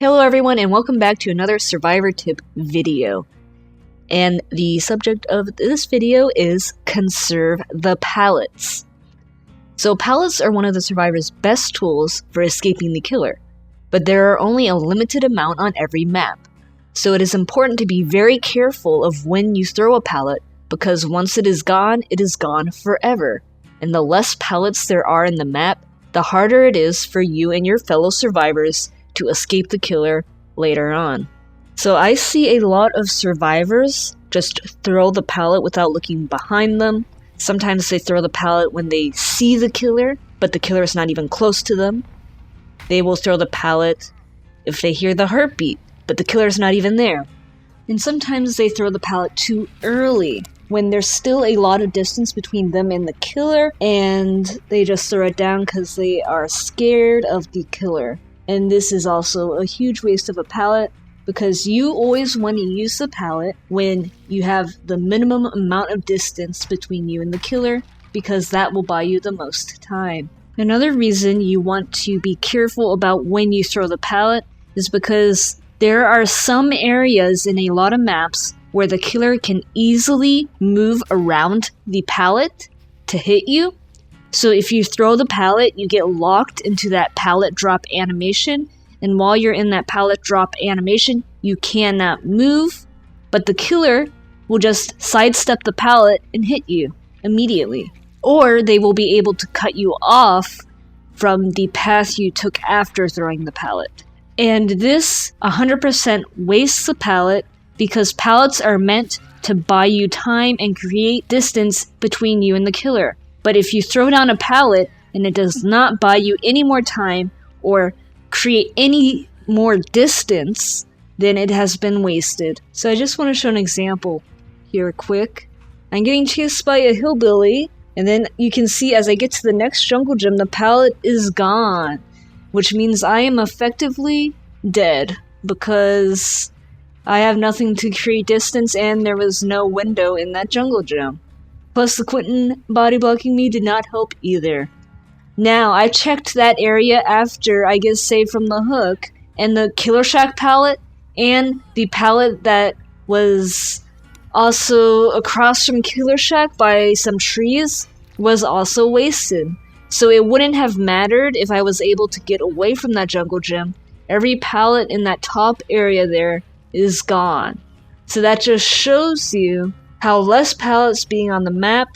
Hello everyone and welcome back to another survivor tip video. And the subject of this video is Conserve the Pallets. So pallets are one of the survivor's best tools for escaping the killer, but there are only a limited amount on every map. So it is important to be very careful of when you throw a pallet, because once it is gone forever. And the less pallets there are in the map, the harder it is for you and your fellow survivors to escape the killer later on. So I see a lot of survivors just throw the pallet without looking behind them. Sometimes they throw the pallet when they see the killer, but the killer is not even close to them. They will throw the pallet if they hear the heartbeat, but the killer is not even there. And sometimes they throw the pallet too early, when there's still a lot of distance between them and the killer, and they just throw it down because they are scared of the killer. And this is also a huge waste of a pallet, because you always want to use the pallet when you have the minimum amount of distance between you and the killer, because that will buy you the most time. Another reason you want to be careful about when you throw the pallet is because there are some areas in a lot of maps where the killer can easily move around the pallet to hit you. So if you throw the pallet, you get locked into that pallet drop animation, and while you're in that pallet drop animation, you cannot move, but the killer will just sidestep the pallet and hit you immediately. Or they will be able to cut you off from the path you took after throwing the pallet. And this 100% wastes the pallet, because pallets are meant to buy you time and create distance between you and the killer. But if you throw down a pallet and it does not buy you any more time or create any more distance, then it has been wasted. So I just want to show an example here quick. I'm getting chased by a hillbilly, and then you can see as I get to the next jungle gym, the pallet is gone, which means I am effectively dead because I have nothing to create distance and there was no window in that jungle gym. Plus, the Quentin body blocking me did not help either. Now, I checked that area after I get saved from the hook, and the Killer Shack pallet and the pallet that was also across from Killer Shack by some trees was also wasted. So it wouldn't have mattered if I was able to get away from that jungle gym. Every pallet in that top area there is gone. So that just shows you how less pallets being on the map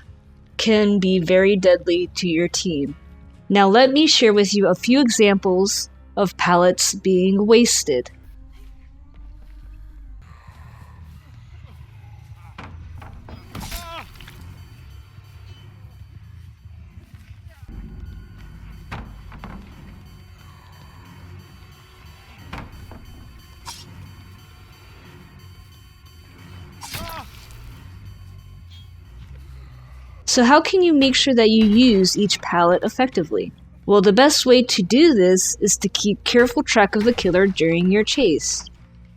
can be very deadly to your team. Now let me share with you a few examples of pallets being wasted. So how can you make sure that you use each pallet effectively? Well, the best way to do this is to keep careful track of the killer during your chase.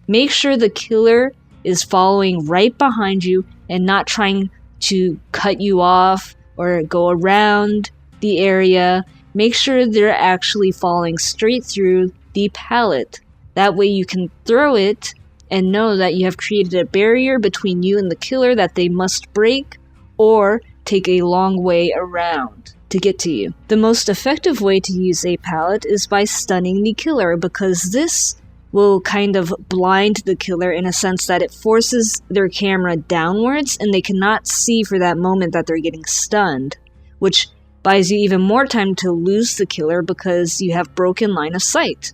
Make sure the killer is following right behind you and not trying to cut you off or go around the area. Make sure they're actually following straight through the pallet. That way you can throw it and know that you have created a barrier between you and the killer that they must break or take a long way around to get to you. The most effective way to use a pallet is by stunning the killer, because this will kind of blind the killer in a sense that it forces their camera downwards and they cannot see for that moment that they're getting stunned, which buys you even more time to lose the killer because you have broken line of sight.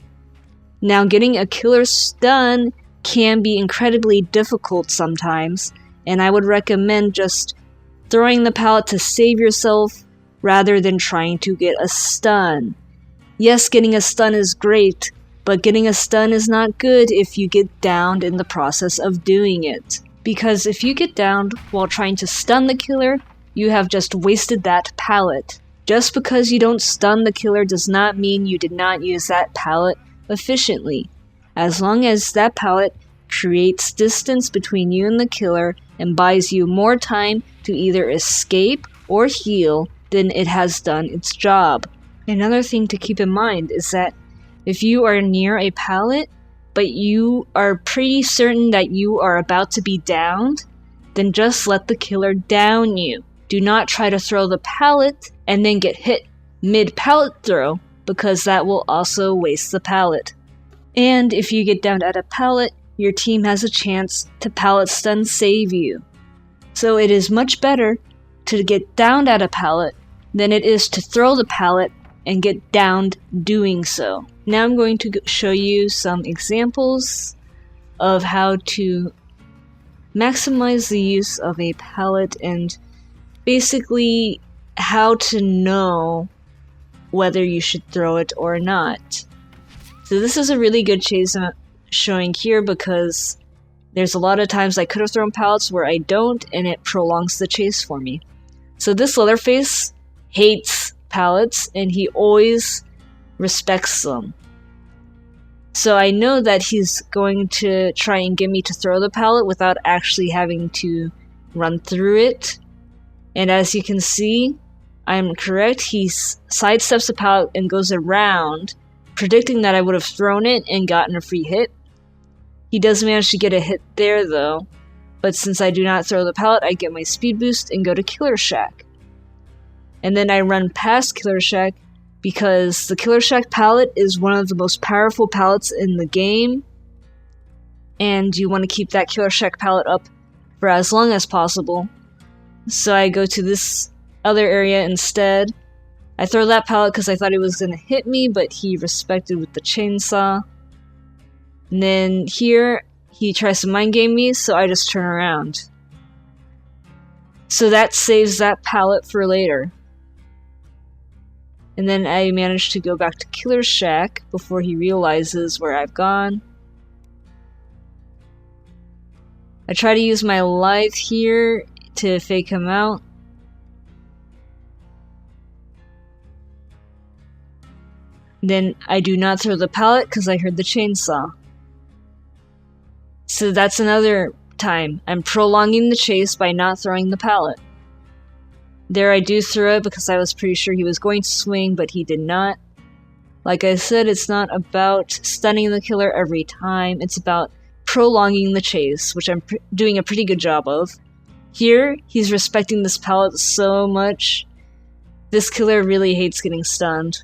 Now, getting a killer stun can be incredibly difficult sometimes, and I would recommend just throwing the pallet to save yourself rather than trying to get a stun. Yes, getting a stun is great, but getting a stun is not good if you get downed in the process of doing it. Because if you get downed while trying to stun the killer, you have just wasted that pallet. Just because you don't stun the killer does not mean you did not use that pallet efficiently. As long as that pallet creates distance between you and the killer and buys you more time to either escape or heal, then it has done its job. Another thing to keep in mind is that if you are near a pallet, but you are pretty certain that you are about to be downed, then just let the killer down you. Do not try to throw the pallet and then get hit mid-pallet throw, because that will also waste the pallet. And if you get downed at a pallet, your team has a chance to pallet stun save you. So it is much better to get downed at a pallet than it is to throw the pallet and get downed doing so. Now I'm going to show you some examples of how to maximize the use of a pallet and basically how to know whether you should throw it or not. So this is a really good chase I'm showing here because there's a lot of times I could have thrown pallets where I don't, and it prolongs the chase for me. So this Leatherface hates pallets and he always respects them. So I know that he's going to try and get me to throw the pallet without actually having to run through it. And as you can see, I'm correct. He sidesteps the pallet and goes around, predicting that I would have thrown it and gotten a free hit. He does manage to get a hit there though, but since I do not throw the pallet, I get my speed boost and go to Killer Shack. And then I run past Killer Shack because the Killer Shack pallet is one of the most powerful pallets in the game, and you want to keep that Killer Shack pallet up for as long as possible. So I go to this other area instead. I throw that pallet because I thought he was going to hit me, but he respected with the chainsaw. And then here, he tries to mind game me, so I just turn around. So that saves that pallet for later. And then I manage to go back to Killer Shack before he realizes where I've gone. I try to use my life here to fake him out. Then I do not throw the pallet because I heard the chainsaw. So that's another time. I'm prolonging the chase by not throwing the pallet. There I do throw it because I was pretty sure he was going to swing, but he did not. Like I said, it's not about stunning the killer every time. It's about prolonging the chase, which I'm doing a pretty good job of. Here, he's respecting this pallet so much. This killer really hates getting stunned.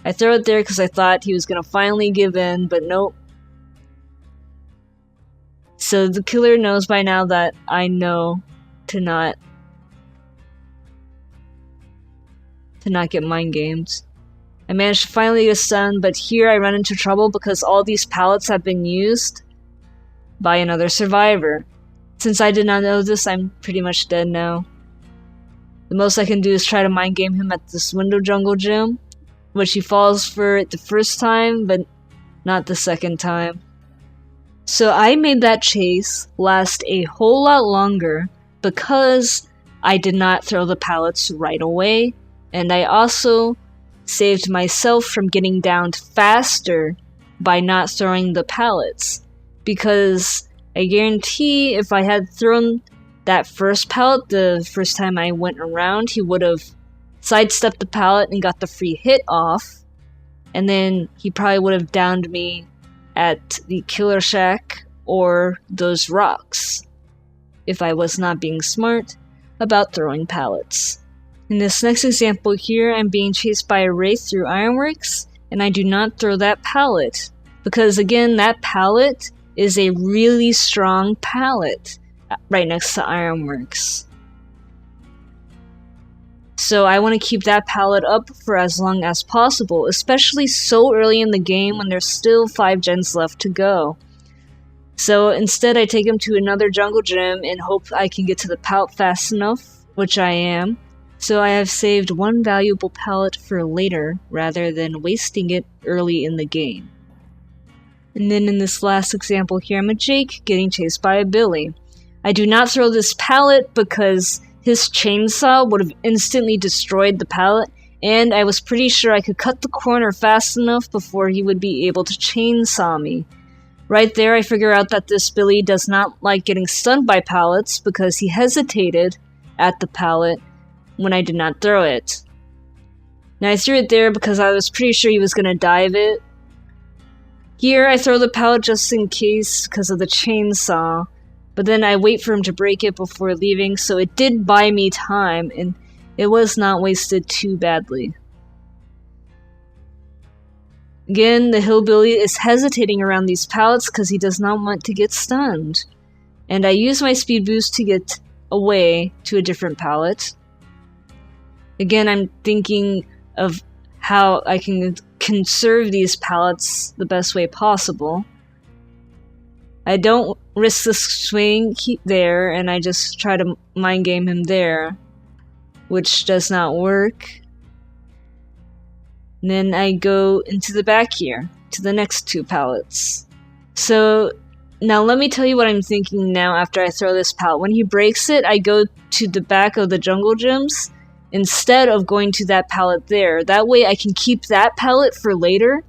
I throw it there because I thought he was going to finally give in, but nope. So the killer knows by now that I know to not get mind gamed. I managed to finally get stunned, but here I run into trouble because all these pallets have been used by another survivor. Since I did not know this, I'm pretty much dead now. The most I can do is try to mind game him at this window jungle gym, which he falls for it the first time, but not the second time. So I made that chase last a whole lot longer because I did not throw the pallets right away, and I also saved myself from getting downed faster by not throwing the pallets, because I guarantee if I had thrown that first pallet the first time I went around, he would have sidestepped the pallet and got the free hit off, and then he probably would have downed me at the Killer Shack or those rocks if I was not being smart about throwing pallets. In this next example here, I'm being chased by a wraith through Ironworks, and I do not throw that pallet because, again, that pallet is a really strong pallet right next to Ironworks. So I want to keep that pallet up for as long as possible, especially so early in the game when there's still 5 gens left to go. So instead I take him to another jungle gym and hope I can get to the pallet fast enough, which I am. So I have saved one valuable pallet for later rather than wasting it early in the game. And then in this last example here, I'm a Jake getting chased by a Billy. I do not throw this pallet because his chainsaw would have instantly destroyed the pallet, and I was pretty sure I could cut the corner fast enough before he would be able to chainsaw me. Right there, I figure out that this Billy does not like getting stunned by pallets because he hesitated at the pallet when I did not throw it. Now I threw it there because I was pretty sure he was going to dive it. Here I throw the pallet just in case because of the chainsaw, but then I wait for him to break it before leaving, so it did buy me time, and it was not wasted too badly. Again, the hillbilly is hesitating around these pallets because he does not want to get stunned. And I use my speed boost to get away to a different pallet. Again, I'm thinking of how I can conserve these pallets the best way possible. I don't risk the swing there, and I just try to mind game him there, which does not work. And then I go into the back here, to the next 2 pallets. So, now let me tell you what I'm thinking now after I throw this pallet. When he breaks it, I go to the back of the jungle gyms instead of going to that pallet there. That way I can keep that pallet for later.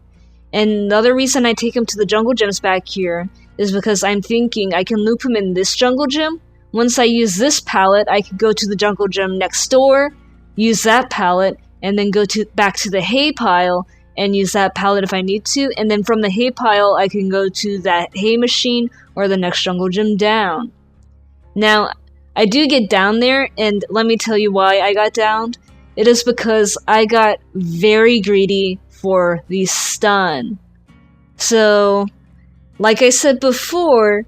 And another reason I take him to the jungle gyms back here is because I'm thinking I can loop him in this jungle gym. Once I use this pallet, I can go to the jungle gym next door, use that pallet, and then go back to the hay pile and use that pallet if I need to. And then from the hay pile, I can go to that hay machine or the next jungle gym down. Now, I do get down there, and let me tell you why I got downed. It is because I got very greedy for the stun. So, like I said before,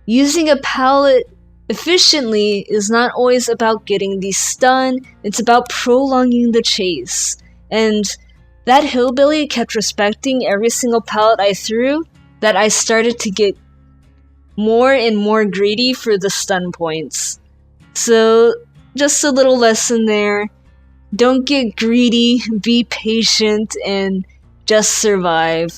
using a pallet efficiently is not always about getting the stun, it's about prolonging the chase. And that hillbilly kept respecting every single pallet I threw that I started to get more and more greedy for the stun points. So, just a little lesson there. Don't get greedy, be patient, and just survive.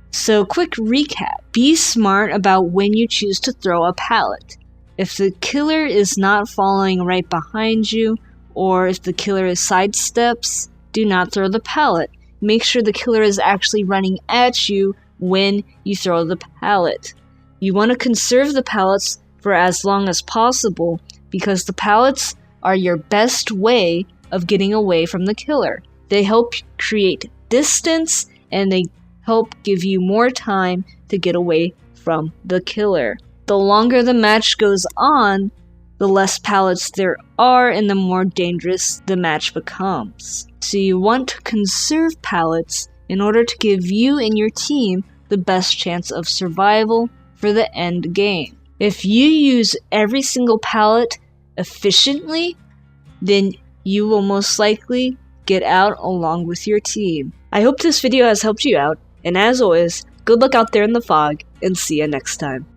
So, quick recap. Be smart about when you choose to throw a pallet. If the killer is not following right behind you, or if the killer sidesteps, do not throw the pallet. Make sure the killer is actually running at you when you throw the pallet. You want to conserve the pallets for as long as possible because the pallets are your best way of getting away from the killer. They help create distance and they help give you more time to get away from the killer. The longer the match goes on, the less pallets there are and the more dangerous the match becomes. So you want to conserve pallets in order to give you and your team the best chance of survival for the end game. If you use every single pallet efficiently, then you will most likely get out along with your team. I hope this video has helped you out, and as always, good luck out there in the fog, and see you next time.